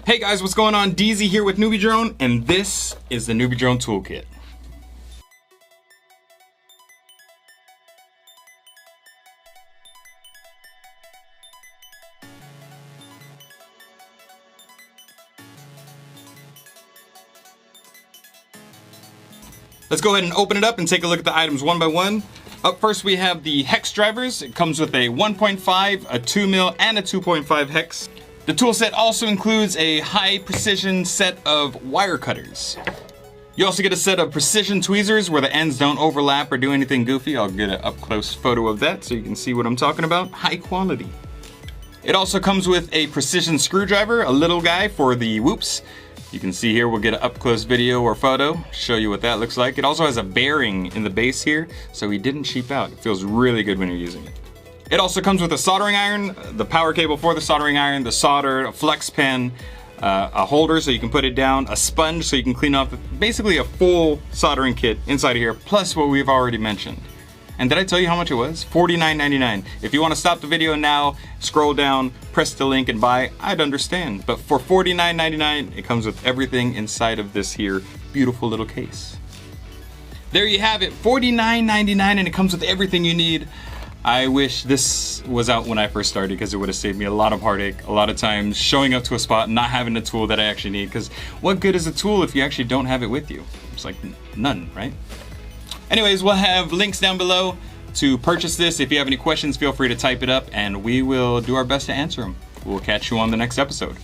Hey guys, what's going on? DZ here with NewBeeDrone, and this is the NewBeeDrone ToolKit. Let's go ahead and open it up and take a look at the items one by one. Up first we have the hex drivers. It comes with a 1.5, a 2 mil, and a 2.5 hex. The tool set also includes a high precision set of wire cutters. You also get a set of precision tweezers where the ends don't overlap or do anything goofy. I'll get an up close photo of that so you can see what I'm talking about. High quality. It also comes with a precision screwdriver, a little guy for the whoops. You can see here, we'll get an up close video or photo, show you what that looks like. It also has a bearing in the base here, so we didn't cheap out. It feels really good when you're using it. It also comes with a soldering iron, the power cable for the soldering iron, the solder, a flex pen, a holder so you can put it down, a sponge so you can clean off, basically a full soldering kit inside of here, plus what we've already mentioned. And did I tell you how much it was? $49.99. If you want to stop the video now, scroll down, press the link and buy, I'd understand. But for $49.99, it comes with everything inside of this here beautiful little case. There you have it, $49.99, and it comes with everything you need. I wish this was out when I first started because it would have saved me a lot of heartache, a lot of times showing up to a spot and not having the tool that I actually need, because what good is a tool if you actually don't have it with you? It's like none, right? Anyways, we'll have links down below to purchase this. If you have any questions, feel free to type it up and we will do our best to answer them. We'll catch you on the next episode.